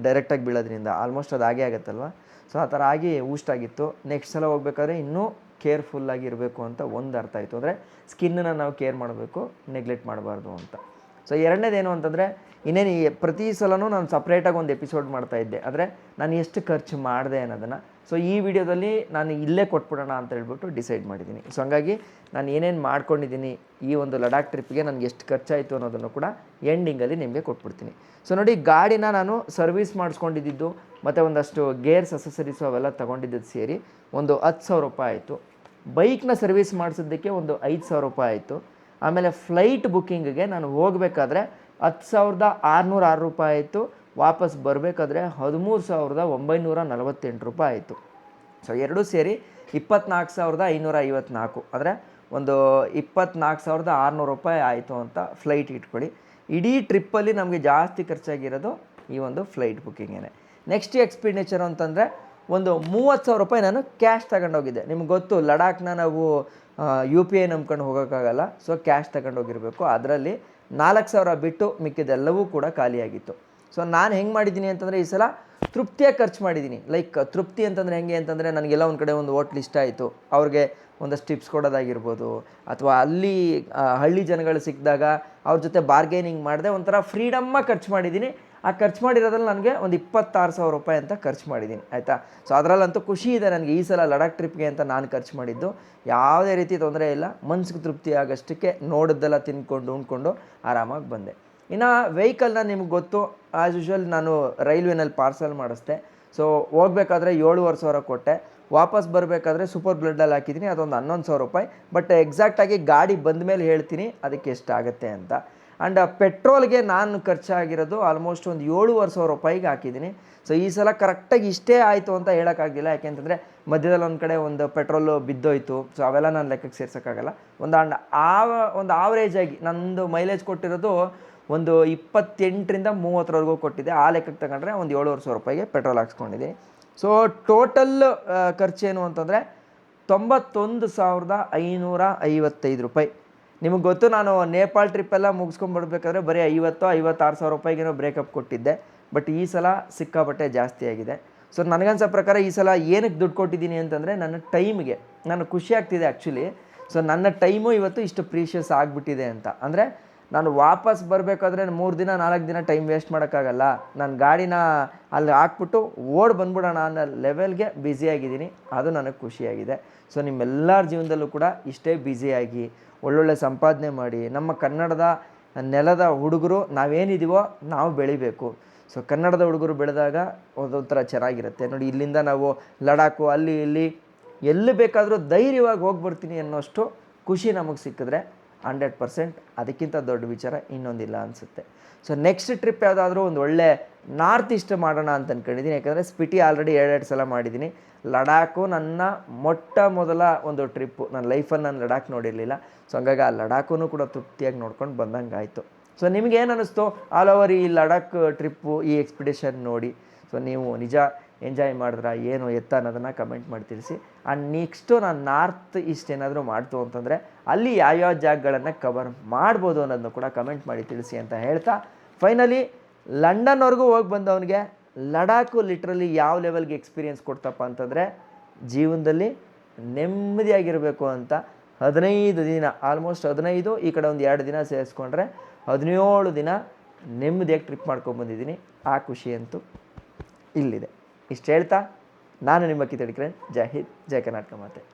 ಡೈರೆಕ್ಟಾಗಿ ಬೀಳೋದ್ರಿಂದ ಆಲ್ಮೋಸ್ಟ್ ಅದು ಹಾಗೇ ಆಗುತ್ತಲ್ವ. ಸೊ ಆ ಥರ ಆಗಿ ಊಷ್ಟಾಗಿತ್ತು. ನೆಕ್ಸ್ಟ್ ಸಲ ಹೋಗ್ಬೇಕಾದ್ರೆ ಇನ್ನೂ ಕೇರ್ಫುಲ್ಲಾಗಿ ಇರಬೇಕು ಅಂತ ಒಂದು ಅರ್ಥ ಆಯಿತು. ಅಂದರೆ ಸ್ಕಿನ್ನನ್ನು ನಾವು ಕೇರ್ ಮಾಡಬೇಕು, ನೆಗ್ಲೆಕ್ಟ್ ಮಾಡಬಾರ್ದು ಅಂತ. ಸೊ ಎರಡನೇದೇನು ಅಂತಂದರೆ ಇನ್ನೇನು ಪ್ರತಿ ಸಲವೂ ನಾನು ಸಪ್ರೇಟಾಗಿ ಒಂದು ಎಪಿಸೋಡ್ ಮಾಡ್ತಾಯಿದ್ದೆ, ಅಂದರೆ ನಾನು ಎಷ್ಟು ಖರ್ಚು ಮಾಡಿದೆ ಅನ್ನೋದನ್ನು. ಸೊ ಈ ವಿಡಿಯೋದಲ್ಲಿ ನಾನು ಇಲ್ಲೇ ಕೊಟ್ಬಿಡೋಣ ಅಂತ ಹೇಳ್ಬಿಟ್ಟು ಡಿಸೈಡ್ ಮಾಡಿದ್ದೀನಿ. ಸೊ ಹಂಗಾಗಿ ನಾನು ಏನೇನು ಮಾಡ್ಕೊಂಡಿದ್ದೀನಿ ಈ ಒಂದು ಲಡಾಖ್ ಟ್ರಿಪ್ಗೆ ನನಗೆ ಎಷ್ಟು ಖರ್ಚಾಯಿತು ಅನ್ನೋದನ್ನು ಕೂಡ ಎಂಡಿಂಗಲ್ಲಿ ನಿಮಗೆ ಕೊಟ್ಬಿಡ್ತೀನಿ. ಸೊ ನೋಡಿ, ಗಾಡಿನ ನಾನು ಸರ್ವಿಸ್ ಮಾಡಿಸ್ಕೊಂಡಿದ್ದು ಮತ್ತು ಒಂದಷ್ಟು ಗೇರ್ಸ್ ಅಸೆಸರೀಸು ಅವೆಲ್ಲ ತೊಗೊಂಡಿದ್ದು ಸೇರಿ ಒಂದು 10,000 ರೂಪಾಯಿ ಆಯಿತು. ಬೈಕ್ನ ಸರ್ವಿಸ್ ಮಾಡಿಸೋದಕ್ಕೆ ಒಂದು 5,000 ರೂಪಾಯಿ ಆಯಿತು. ಆಮೇಲೆ ಫ್ಲೈಟ್ ಬುಕ್ಕಿಂಗಿಗೆ ನಾನು ಹೋಗಬೇಕಾದ್ರೆ 10,606 ರೂಪಾಯಿ ಆಯಿತು. ವಾಪಸ್ ಬರಬೇಕಾದ್ರೆ 13,948 ರೂಪಾಯಿ ಆಯಿತು. ಸೊ ಎರಡೂ ಸೇರಿ 24,554, ಅಂದರೆ ಒಂದು 24,600 ರೂಪಾಯಿ ಆಯಿತು ಅಂತ ಫ್ಲೈಟ್ ಇಟ್ಕೊಳ್ಳಿ. ಇಡೀ ಟ್ರಿಪ್ಪಲ್ಲಿ ನಮಗೆ ಜಾಸ್ತಿ ಖರ್ಚಾಗಿರೋದು ಈ ಒಂದು ಫ್ಲೈಟ್ ಬುಕ್ಕಿಂಗೇ. ನೆಕ್ಸ್ಟ್ ಎಕ್ಸ್ಪೆಂಡಿಚರ್ ಅಂತಂದರೆ ಒಂದು 30,000 ರೂಪಾಯಿ ನಾನು ಕ್ಯಾಶ್ ತಗೊಂಡೋಗಿದ್ದೆ. ನಿಮ್ಗೆ ಗೊತ್ತು, ಲಡಾಖ್ನ ನಾವು UPI ನಂಬ್ಕೊಂಡು ಹೋಗೋಕ್ಕಾಗಲ್ಲ. ಸೊ ಕ್ಯಾಶ್ ತಗೊಂಡೋಗಿರಬೇಕು. ಅದರಲ್ಲಿ 4,000 ಬಿಟ್ಟು ಮಿಕ್ಕಿದೆಲ್ಲವೂ ಕೂಡ ಖಾಲಿಯಾಗಿತ್ತು. ಸೊ ನಾನು ಹೆಂಗೆ ಮಾಡಿದ್ದೀನಿ ಅಂತಂದರೆ ಈ ಸಲ ತೃಪ್ತಿಯಾಗಿ ಖರ್ಚು ಮಾಡಿದ್ದೀನಿ. ಲೈಕ್ ತೃಪ್ತಿ ಅಂತಂದರೆ ಹೆಂಗೆ ಅಂತಂದರೆ ನನಗೆಲ್ಲ ಒಂದು ಕಡೆ ಒಂದು ಹೋಟ್ಲ್ ಇಷ್ಟ ಆಯಿತು, ಅವ್ರಿಗೆ ಒಂದಷ್ಟು ಟಿಪ್ಸ್ ಕೊಡೋದಾಗಿರ್ಬೋದು, ಅಥವಾ ಅಲ್ಲಿ ಹಳ್ಳಿ ಜನಗಳು ಸಿಕ್ಕಿದಾಗ ಅವ್ರ ಜೊತೆ ಬಾರ್ಗೇನಿಂಗ್ ಮಾಡಿದೆ, ಒಂಥರ ಫ್ರೀಡಮ್ಮಾಗಿ ಖರ್ಚು ಮಾಡಿದ್ದೀನಿ. ಆ ಖರ್ಚು ಮಾಡಿರೋದ್ರಲ್ಲಿ ನನಗೆ ಒಂದು 26,000 ರೂಪಾಯಿ ಅಂತ ಖರ್ಚು ಮಾಡಿದ್ದೀನಿ ಆಯಿತಾ. ಸೊ ಅದರಲ್ಲಂತೂ ಖುಷಿ ಇದೆ ನನಗೆ ಈ ಸಲ ಲಡಾಖ್ ಟ್ರಿಪ್ಗೆ ಅಂತ ನಾನು ಖರ್ಚು ಮಾಡಿದ್ದು. ಯಾವುದೇ ರೀತಿ ತೊಂದರೆ ಇಲ್ಲ, ಮನ್ಸಿಗೆ ತೃಪ್ತಿ ಆಗೋಷ್ಟಕ್ಕೆ ನೋಡಿದ್ದೆಲ್ಲ ತಿಂದ್ಕೊಂಡು ಉಣ್ಕೊಂಡು ಆರಾಮಾಗಿ ಬಂದೆ. ಇನ್ನು ವೆಹಿಕಲ್ನ ನಿಮ್ಗೆ ಗೊತ್ತು, ಆ್ಯಸ್ ಯೂಶ್ವಲ್ ನಾನು ರೈಲ್ವೆನಲ್ಲಿ ಪಾರ್ಸಲ್ ಮಾಡಿಸ್ದೆ. ಸೊ ಹೋಗ್ಬೇಕಾದ್ರೆ 7,500 ಕೊಟ್ಟೆ, ವಾಪಸ್ ಬರಬೇಕಾದ್ರೆ ಸೂಪರ್ ಬ್ಲಡ್ಡಲ್ಲಿ ಹಾಕಿದ್ದೀನಿ, ಅದೊಂದು 11,000 ರೂಪಾಯಿ. ಬಟ್ ಎಕ್ಸಾಕ್ಟಾಗಿ ಗಾಡಿ ಬಂದ ಮೇಲೆ ಹೇಳ್ತೀನಿ ಅದಕ್ಕೆ ಎಷ್ಟಾಗುತ್ತೆ ಅಂತ. ಆ್ಯಂಡ್ ಪೆಟ್ರೋಲ್ಗೆ ನಾನು ಖರ್ಚಾಗಿರೋದು ಆಲ್ಮೋಸ್ಟ್ ಒಂದು 7,500 ರೂಪಾಯಿಗೆ ಹಾಕಿದ್ದೀನಿ. ಸೊ ಈ ಸಲ ಕರೆಕ್ಟಾಗಿ ಇಷ್ಟೇ ಆಯಿತು ಅಂತ ಹೇಳೋಕ್ಕಾಗಲಿಲ್ಲ, ಯಾಕೆಂತಂದರೆ ಮಧ್ಯದಲ್ಲಿ ಒಂದು ಕಡೆ ಒಂದು ಪೆಟ್ರೋಲು ಬಿದ್ದೋಯ್ತು. ಸೊ ಅವೆಲ್ಲ ನಾನು ಲೆಕ್ಕಕ್ಕೆ ಸೇರ್ಸೋಕ್ಕಾಗಲ್ಲ. ಒಂದು ಆವ್ರೇಜಾಗಿ ನಂದು ಮೈಲೇಜ್ ಕೊಟ್ಟಿರೋದು ಒಂದು 28ರಿಂದ 30ವರೆಗೂ ಕೊಟ್ಟಿದೆ. ಆ ಲೆಕ್ಕಕ್ಕೆ ತಗೊಂಡ್ರೆ ಒಂದು 7,500 ರೂಪಾಯಿಗೆ ಪೆಟ್ರೋಲ್ ಹಾಕ್ಸ್ಕೊಂಡಿದ್ದೀನಿ. ಸೊ ಟೋಟಲ್ ಖರ್ಚೇನು ಅಂತಂದರೆ 91,555 ರೂಪಾಯಿ. ನಿಮಗೆ ಗೊತ್ತು, ನಾನು ನೇಪಾಳ್ ಟ್ರಿಪ್ಪೆಲ್ಲ ಮುಗಿಸ್ಕೊಂಡ್ಬರ್ಬೇಕಾದ್ರೆ ಬರೀ 56,000 ರೂಪಾಯಿಗೇನೋ ಬ್ರೇಕಪ್ ಕೊಟ್ಟಿದ್ದೆ. ಬಟ್ ಈ ಸಲ ಸಿಕ್ಕಾಪಟ್ಟೆ ಜಾಸ್ತಿ ಆಗಿದೆ. ಸೊ ನನಗನ್ಸೋ ಪ್ರಕಾರ ಈ ಸಲ ಏನಕ್ಕೆ ದುಡ್ಡು ಕೊಟ್ಟಿದ್ದೀನಿ ಅಂತಂದರೆ ನನ್ನ ಟೈಮ್ಗೆ. ನಾನು ಖುಷಿ ಆಗ್ತಿದೆ ಆ್ಯಕ್ಚುಲಿ. ಸೊ ನನ್ನ ಟೈಮು ಇವತ್ತು ಇಷ್ಟು ಪ್ರೀಷಿಯಸ್ ಆಗಿಬಿಟ್ಟಿದೆ ಅಂತ. ಅಂದರೆ ನಾನು ವಾಪಸ್ ಬರಬೇಕಾದ್ರೆ 3 ದಿನ 4 ದಿನ ಟೈಮ್ ವೇಸ್ಟ್ ಮಾಡೋಕ್ಕಾಗಲ್ಲ. ನಾನು ಗಾಡಿನ ಅಲ್ಲಿ ಹಾಕ್ಬಿಟ್ಟು ಬಂದ್ಬಿಡೋಣ ಅನ್ನೋ ಲೆವೆಲ್ಗೆ ಬ್ಯುಸಿಯಾಗಿದ್ದೀನಿ. ಅದು ನನಗೆ ಖುಷಿಯಾಗಿದೆ. ಸೊ ನಿಮ್ಮೆಲ್ಲರ ಜೀವನದಲ್ಲೂ ಕೂಡ ಇಷ್ಟೇ ಬ್ಯುಸಿಯಾಗಿ ಒಳ್ಳೊಳ್ಳೆ ಸಂಪಾದನೆ ಮಾಡಿ ನಮ್ಮ ಕನ್ನಡದ ನೆಲದ ಹುಡುಗರು ನಾವೇನಿದ್ದೀವೋ ನಾವು ಬೆಳಿಬೇಕು. ಸೊ ಕನ್ನಡದ ಹುಡುಗರು ಬೆಳೆದಾಗ ಒಂದೊಂಥರ ಚೆನ್ನಾಗಿರುತ್ತೆ ನೋಡಿ. ಇಲ್ಲಿಂದ ನಾವು ಲಡಾಖು ಅಲ್ಲಿ ಇಲ್ಲಿ ಎಲ್ಲಿ ಬೇಕಾದರೂ ಧೈರ್ಯವಾಗಿ ಹೋಗಿ ಬರ್ತೀನಿ ಅನ್ನೋಷ್ಟು ಖುಷಿ ನಮಗೆ ಸಿಕ್ಕಿದ್ರೆ 100% ಅದಕ್ಕಿಂತ ದೊಡ್ಡ ವಿಚಾರ ಇನ್ನೊಂದಿಲ್ಲ ಅನಿಸುತ್ತೆ. ಸೊ ನೆಕ್ಸ್ಟ್ ಟ್ರಿಪ್ ಯಾವುದಾದ್ರೂ ಒಂದು ಒಳ್ಳೆ ನಾರ್ತ್ ಈಸ್ಟ್ ಮಾಡೋಣ ಅಂತ ಅಂದ್ಕೊಂಡಿದ್ದೀನಿ. ಯಾಕಂದರೆ ಸ್ಪಿಟಿ ಆಲ್ರೆಡಿ 2 ಸಲ ಮಾಡಿದ್ದೀನಿ. ಲಡಾಖು ನನ್ನ ಮೊಟ್ಟ ಮೊದಲ ಒಂದು ಟ್ರಿಪ್ಪು. ನನ್ನ ಲೈಫಲ್ಲಿ ನಾನು ಲಡಾಖ್ ನೋಡಿರಲಿಲ್ಲ. ಸೊ ಹಂಗಾಗಿ ಆ ಲಡಾಖೂ ಕೂಡ ತೃಪ್ತಿಯಾಗಿ ನೋಡ್ಕೊಂಡು ಬಂದಂಗೆ ಆಯಿತು. ಸೊ ನಿಮಗೇನು ಅನ್ನಿಸ್ತು ಆಲ್ ಓವರ್ ಈ ಲಡಾಖ್ ಟ್ರಿಪ್ಪು, ಈ ಎಕ್ಸ್ಪಿಡಿಷನ್ ನೋಡಿ? ಸೊ ನೀವು ನಿಜ ಎಂಜಾಯ್ ಮಾಡಿದ್ರಾ ಏನು ಎತ್ತ ಅನ್ನೋದನ್ನು ಕಮೆಂಟ್ ಮಾಡಿ ತಿಳಿಸಿ. ಆ್ಯಂಡ್ ನೆಕ್ಸ್ಟು ನಾನು ನಾರ್ತ್ ಈಸ್ಟ್ ಏನಾದರೂ ಮಾಡ್ತು ಅಂತಂದರೆ ಅಲ್ಲಿ ಯಾವ್ಯಾವ ಜಾಗಗಳನ್ನು ಕವರ್ ಮಾಡ್ಬೋದು ಅನ್ನೋದನ್ನು ಕೂಡ ಕಮೆಂಟ್ ಮಾಡಿ ತಿಳಿಸಿ ಅಂತ ಹೇಳ್ತಾ, ಫೈನಲಿ ಲಂಡನ್ವರೆಗೂ ಹೋಗಿ ಬಂದವನಿಗೆ ಲಡಾಖು ಲಿಟ್ರಲಿ ಯಾವ ಲೆವೆಲ್ಗೆ ಎಕ್ಸ್ಪೀರಿಯೆನ್ಸ್ ಕೊಡ್ತಪ್ಪ ಅಂತಂದರೆ ಜೀವನದಲ್ಲಿ ನೆಮ್ಮದಿಯಾಗಿರಬೇಕು ಅಂತ 15 ದಿನ, ಆಲ್ಮೋಸ್ಟ್ 15, ಈ ಕಡೆ ಒಂದು 2 ದಿನ ಸೇರಿಸ್ಕೊಂಡ್ರೆ 17 ದಿನ ನೆಮ್ಮದಿಯಾಗಿ ಟ್ರಿಪ್ ಮಾಡ್ಕೊಂಡ್ಬಂದಿದ್ದೀನಿ. ಆ ಖುಷಿ ಅಂತೂ ಇಲ್ಲಿದೆ. ಇಷ್ಟು ಹೇಳ್ತಾ ನಾನು ನಿಮ್ಮ ಕಿತ್ತಡಿ ಕಿರಣ್. ಜೈ ಹಿಂದ್, ಜೈ ಕರ್ನಾಟಕ ಮಾತೆ.